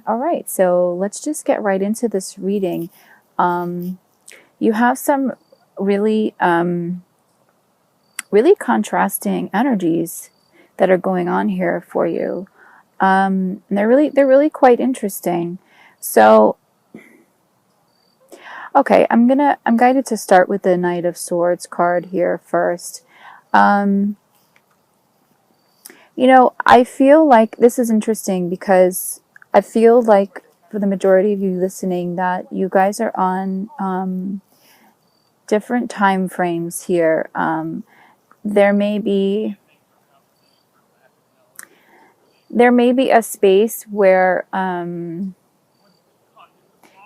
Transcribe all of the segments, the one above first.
All right, so let's just get right into this reading. You have some really, really contrasting energies that are going on here for you. And they're really quite interesting. So, okay, I'm guided to start with the Knight of Swords card here first. I feel like this is interesting because I feel like for the majority of you listening that you guys are on different time frames here. There may be a space where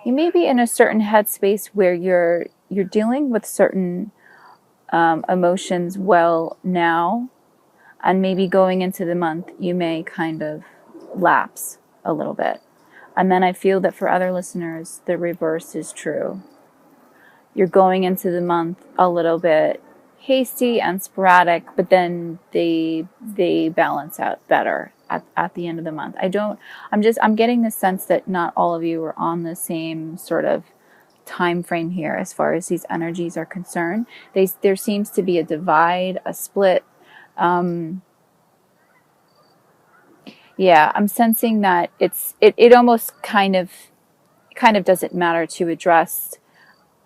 you may be in a certain headspace where you're dealing with certain emotions well now, and maybe going into the month you may kind of lapse a little bit. And then I feel that for other listeners the reverse is true. You're going into the month a little bit hasty and sporadic, but then they balance out better at the end of the month. I'm getting the sense that not all of you are on the same sort of time frame here as far as these energies are concerned. There seems to be a divide, a split. Yeah, I'm sensing that it almost kind of doesn't matter to address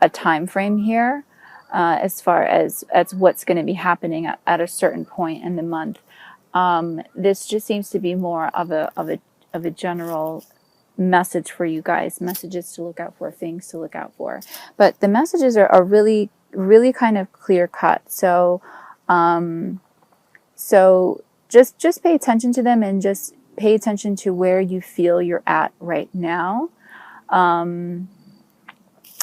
a time frame here as far as what's going to be happening at a certain point in the month. This just seems to be more of a general message for you guys, messages to look out for, things to look out for. But the messages are really, really kind of clear cut. So, just pay attention to them and just pay attention to where you feel you're at right now.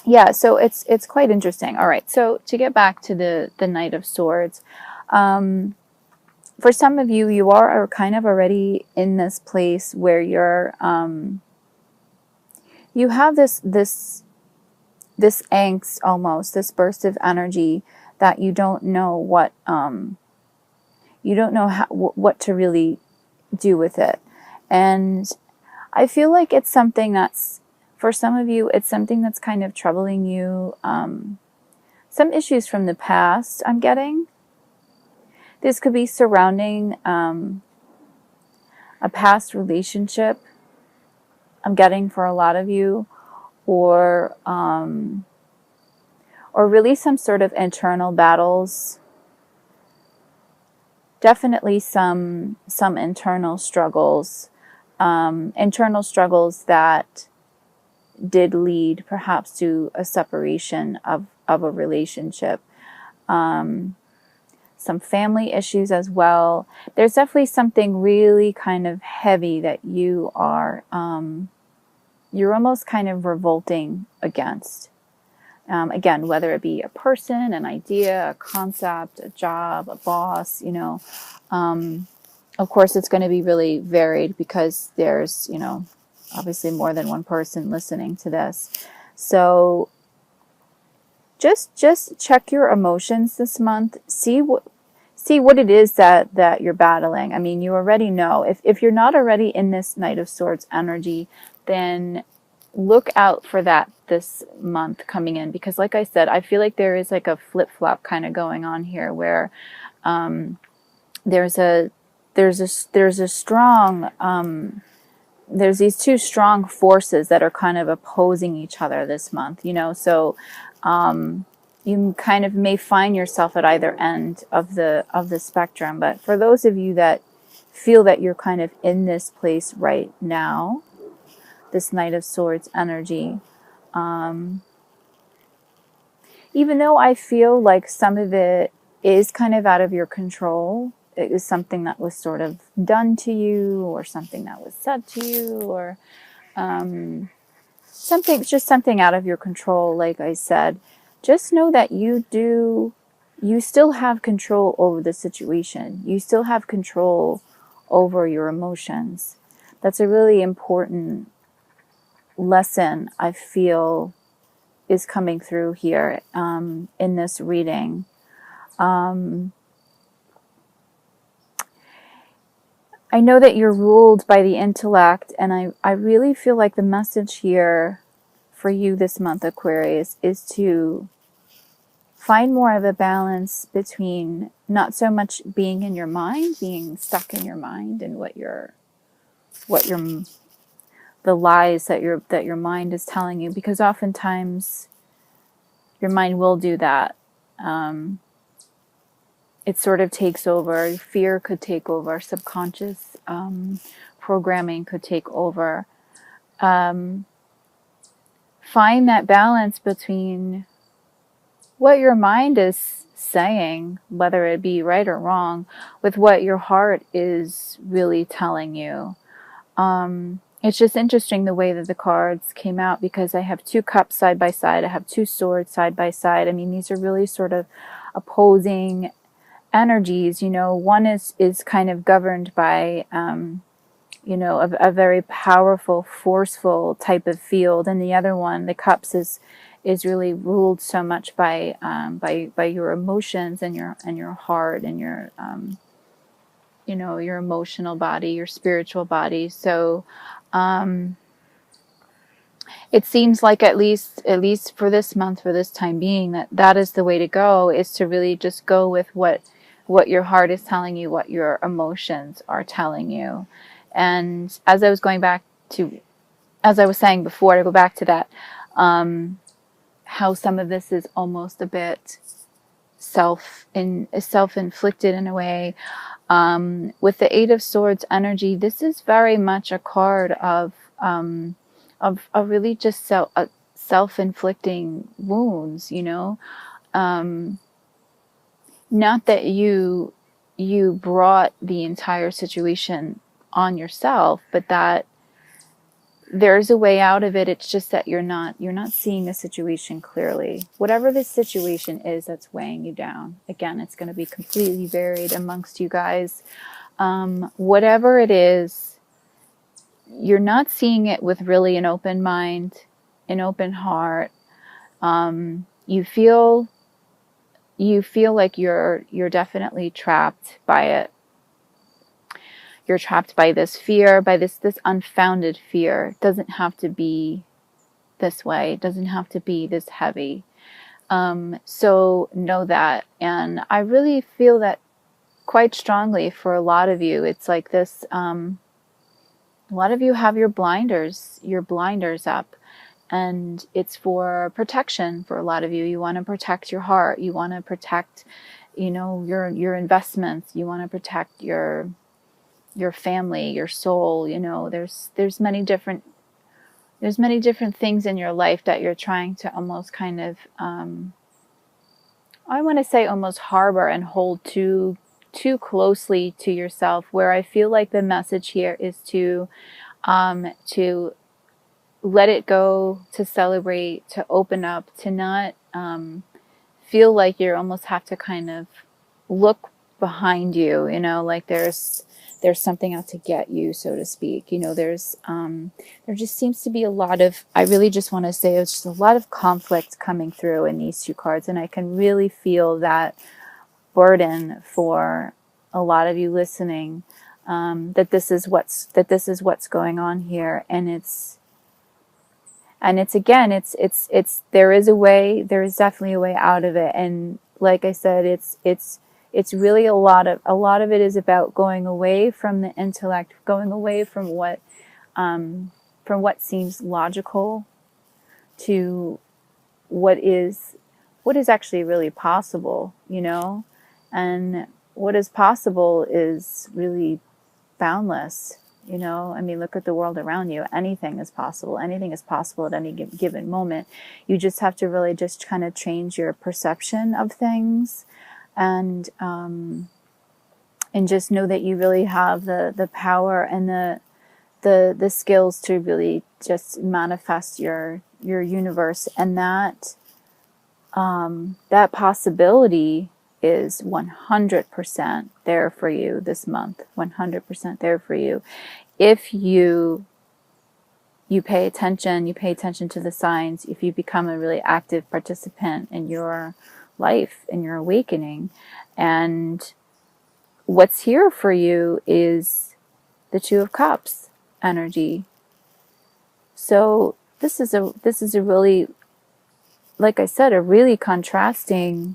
Yeah, so it's quite interesting. All right, so to get back to the Knight of Swords, for some of you, you are kind of already in this place where you're you have this angst, almost this burst of energy that you don't know what what to really do with it. And I feel like it's something that's, for some of you, it's something that's kind of troubling you. Some issues from the past, I'm getting. This could be surrounding a past relationship, I'm getting, for a lot of you, or really some sort of internal battles. Definitely some internal struggles that did lead perhaps to a separation of a relationship. Some family issues as well. There's definitely something really kind of heavy that you are, you're almost kind of revolting against. Again, whether it be a person, an idea, a concept, a job, a boss, of course it's going to be really varied because there's, obviously more than one person listening to this. So just check your emotions this month. See what it is that you're battling. I mean, you already know. If you're not already in this Knight of Swords energy, then look out for that this month coming in, because like I said, I feel like there is like a flip-flop kind of going on here where there's these two strong forces that are kind of opposing each other this month, so you kind of may find yourself at either end of the spectrum. But for those of you that feel that you're kind of in this place right now, this Knight of Swords energy, even though I feel like some of it is kind of out of your control, it was something that was sort of done to you, or something that was said to you, or something out of your control. Like I said, just know that you still have control over the situation. You still have control over your emotions. That's a really important lesson I feel is coming through here in this reading. I know that you're ruled by the intellect, and I really feel like the message here for you this month, Aquarius, is to find more of a balance between not so much being in your mind, being stuck in your mind, and what your the lies that your mind is telling you, because oftentimes your mind will do that. It sort of takes over. Fear could take over. Subconscious programming could take over. Find that balance between what your mind is saying, whether it be right or wrong, with what your heart is really telling you. It's just interesting the way that the cards came out, because I have 2 cups side by side. I have 2 swords side by side. I mean, these are really sort of opposing energies. One is kind of governed by, a very powerful, forceful type of field, and the other one, the cups, is really ruled so much by your emotions and your heart and your your emotional body, your spiritual body. So it seems like at least for this month, for this time being, that is the way to go, is to really just go with what your heart is telling you, what your emotions are telling you. And as I was saying before, to go back to that, how some of this is almost a bit self-inflicted in a way. With the 8 of Swords energy, this is very much a card of really just self-inflicting wounds. Not that you brought the entire situation on yourself, but that there's a way out of it. It's just that you're not seeing the situation clearly. Whatever this situation is that's weighing you down, again, it's going to be completely varied amongst you guys. Whatever it is, you're not seeing it with really an open mind, an open heart. You feel like you're definitely trapped by it. You're trapped by this fear, by this unfounded fear. It doesn't have to be this way. It doesn't have to be this heavy. So know that. And I really feel that quite strongly for a lot of you. It's like this, a lot of you have your blinders up. And it's for protection for a lot of you. You want to protect your heart. You want to protect, your investments. You want to protect your family, your soul. There's many different things in your life that you're trying to almost kind of, I want to say almost harbor and hold too closely to yourself, where I feel like the message here is to let it go, to celebrate, to open up, to not feel like you almost have to kind of look behind you, like there's something out to get you, so to speak. There just seems to be a lot of, I really just want to say, it's just a lot of conflict coming through in these 2 cards, and I can really feel that burden for a lot of you listening, that this is what's going on here. And it's again, there is definitely a way out of it. And like I said, it's really a lot of it is about going away from the intellect, going away from what seems logical to what is actually really possible, and what is possible is really boundless. I mean, look at the world around you. Anything is possible. Anything is possible at any given moment. You just have to really just kind of change your perception of things, and just know that you really have the power and the skills to really just manifest your universe, and that possibility is 100% there for you this month. 100% there for you if you pay attention. You pay attention to the signs. If you become a really active participant in your life, in your awakening. And what's here for you is the Two of Cups energy. So this is a really, like I said, a really contrasting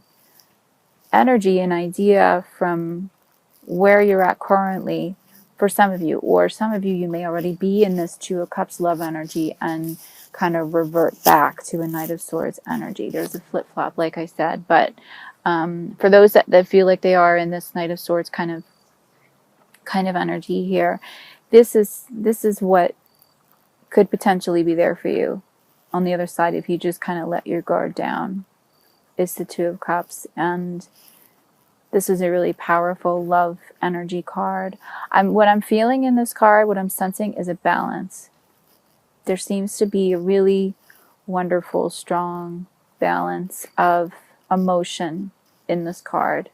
energy and idea from where you're at currently for some of you, or some of you, you may already be in this Two of Cups love energy and kind of revert back to a Knight of Swords energy. There's a flip-flop, like I said, but for those that feel like they are in this Knight of Swords kind of energy here, this is what could potentially be there for you on the other side if you just kind of let your guard down. Is the Two of Cups, and this is a really powerful love energy card. What I'm feeling in this card, what I'm sensing is a balance. There seems to be a really wonderful, strong balance of emotion in this card.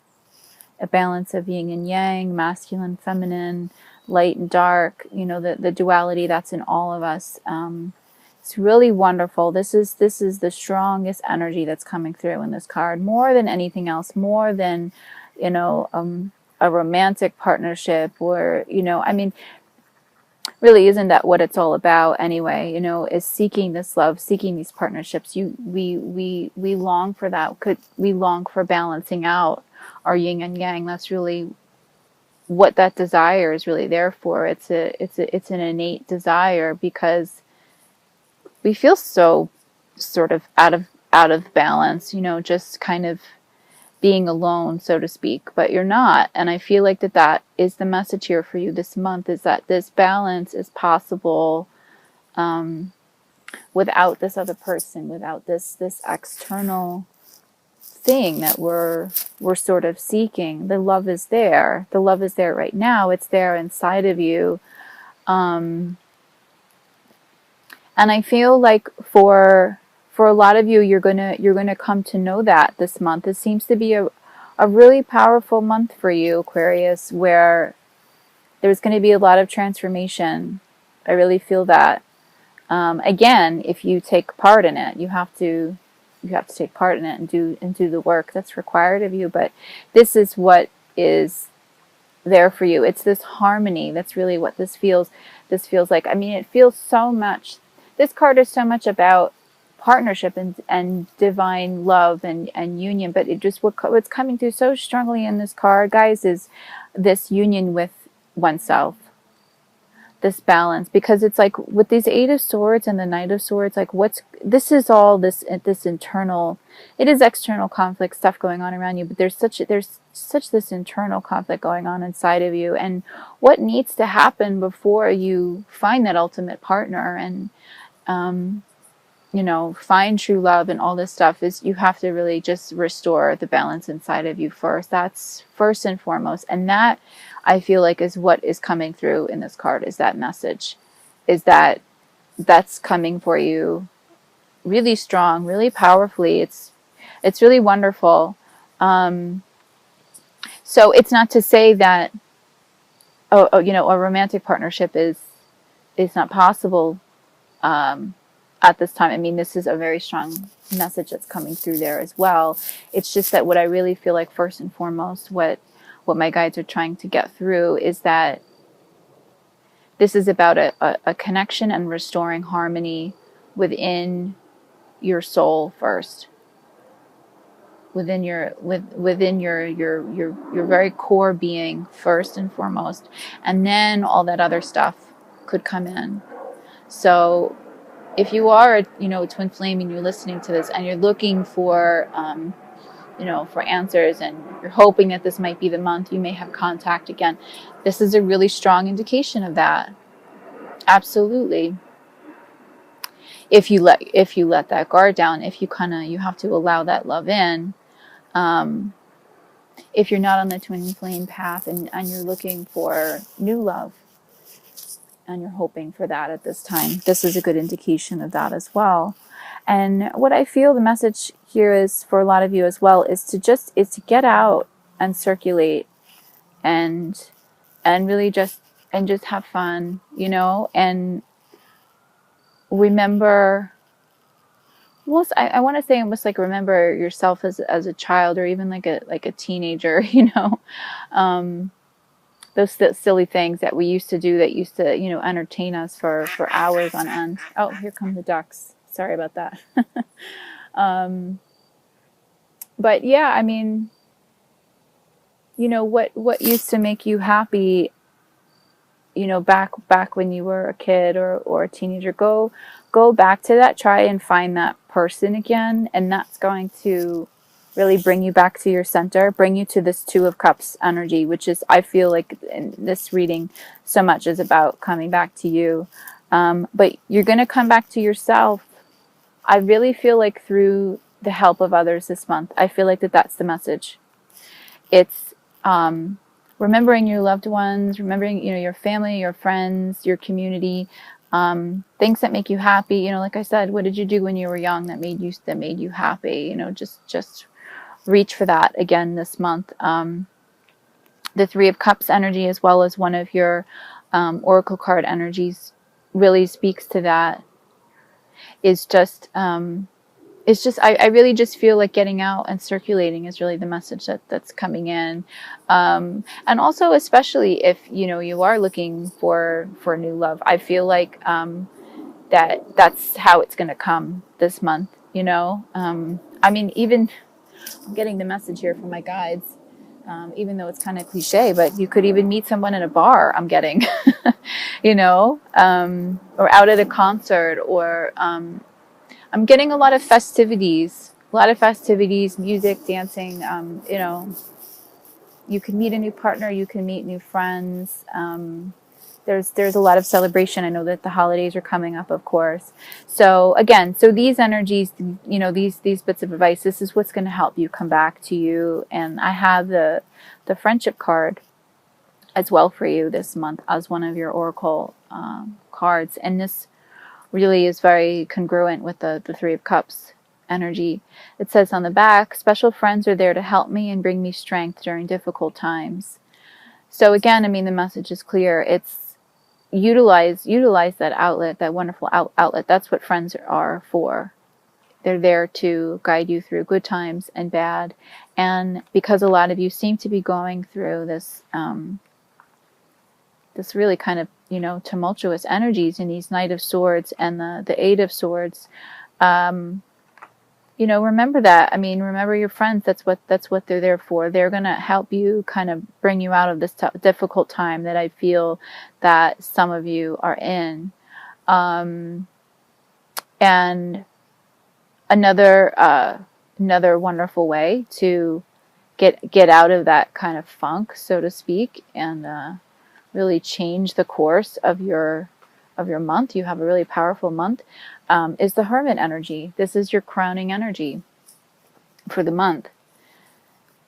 A balance of yin and yang, masculine, feminine, light and dark, you know, the duality that's in all of us. It's really wonderful. This is the strongest energy that's coming through in this card, more than anything else, more than, you know, a romantic partnership, or, you know, I mean, really, isn't that what it's all about anyway? You know, is seeking this love, seeking these partnerships. We long for that. We long for balancing out our yin and yang. That's really what that desire is really there for. It's an innate desire, because we feel so sort of out of balance, you know, just kind of being alone, so to speak, but you're not. And I feel like that is the message here for you this month, is that this balance is possible without this other person, without this external thing that we're sort of seeking. The love is there. The love is there right now. It's there inside of you. And I feel like for a lot of you, you're gonna come to know that this month. It seems to be a really powerful month for you, Aquarius, where there's going to be a lot of transformation. I really feel that. Again, if you take part in it, you have to take part in it and do the work that's required of you. But this is what is there for you. It's this harmony. That's really what this feels like. I mean, it feels so much. This card is so much about partnership and divine love and union, but it just, what's coming through so strongly in this card, guys, is this union with oneself, this balance. Because it's like with these Eight of Swords and the Knight of Swords, like this is all this internal, it is external conflict stuff going on around you, but there's such this internal conflict going on inside of you. And what needs to happen before you find that ultimate partner and you know, find true love and all this stuff, is you have to really just restore the balance inside of you first. That's first and foremost. And that, I feel like, is what is coming through in this card, is that message, is that's coming for you really strong, really powerfully. It's really wonderful. So it's not to say that, you know, a romantic partnership is not possible at this time. I mean, this is a very strong message that's coming through there as well. It's just that what I really feel like first and foremost, what my guides are trying to get through, is that this is about a connection and restoring harmony within your soul first, within your very core being first and foremost, and then all that other stuff could come in. So if you are, you know, a twin flame and you're listening to this and you're looking for, you know, for answers, and you're hoping that this might be the month you may have contact again, this is a really strong indication of that. Absolutely. If you let that guard down, if you have to allow that love in. If you're not on the twin flame path and you're looking for new love, and you're hoping for that at this time, this is a good indication of that as well. And what I feel the message here is for a lot of you as well is to get out and circulate and really just have fun, you know, and remember, well, I want to say almost like remember yourself as a child, or even like a teenager, you know. those silly things that we used to do that used to, you know, entertain us for hours on end. Oh, here come the ducks. Sorry about that. But yeah, I mean, you know, what used to make you happy, you know, back when you were a kid or a teenager, go back to that, try and find that person again, and that's going to really bring you back to your center, bring you to this Two of Cups energy, which is, I feel like in this reading so much is about coming back to you. But you're going to come back to yourself. I really feel like through the help of others this month. I feel like that's the message. It's remembering your loved ones, remembering, you know, your family, your friends, your community, things that make you happy. You know, like I said, what did you do when you were young that made you happy? You know, just reach for that again this month. The Three of Cups energy, as well as one of your oracle card energies, really speaks to that. Is just it's just I really just feel like getting out and circulating is really the message that's coming in, and also especially if, you know, you are looking for new love. I feel like that's how it's going to come this month. You know, I mean, even I'm getting the message here from my guides. Even though it's kind of cliche, but you could even meet someone in a bar, I'm getting, you know, or out at a concert, or I'm getting a lot of festivities, music, dancing. You know, you can meet a new partner, you can meet new friends. There's a lot of celebration. I know that the holidays are coming up, of course. So again, so these energies, you know, these bits of advice, this is what's going to help you come back to you. And I have the friendship card as well for you this month as one of your oracle cards. And this really is very congruent with the Three of Cups energy. It says on the back, special friends are there to help me and bring me strength during difficult times. So again, I mean, the message is clear. It's utilize that outlet, that wonderful outlet. That's what friends are for. They're there to guide you through good times and bad. And because a lot of you seem to be going through this this really kind of, you know, tumultuous energies in these Knight of Swords and the Eight of Swords, you know, remember that. I mean, remember your friends. That's what they're there for. They're going to help you kind of bring you out of this difficult time that I feel that some of you are in. And another wonderful way to get out of that kind of funk, so to speak, and really change the course of your month. You have a really powerful month. Is the Hermit energy. This is your crowning energy for the month.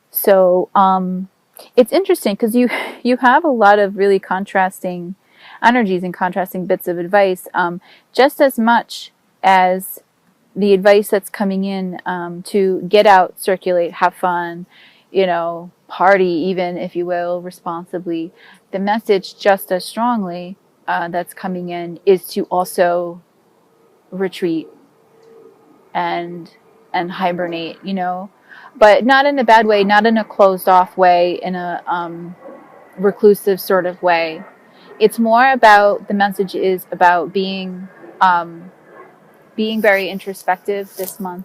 So it's interesting because you have a lot of really contrasting energies and contrasting bits of advice, just as much as the advice that's coming in to get out, circulate, have fun, you know, party even, if you will, responsibly. The message just as strongly that's coming in is to also retreat and hibernate, you know, but not in a bad way, not in a closed off way, in a reclusive sort of way. It's more about, the message is about being very introspective this month,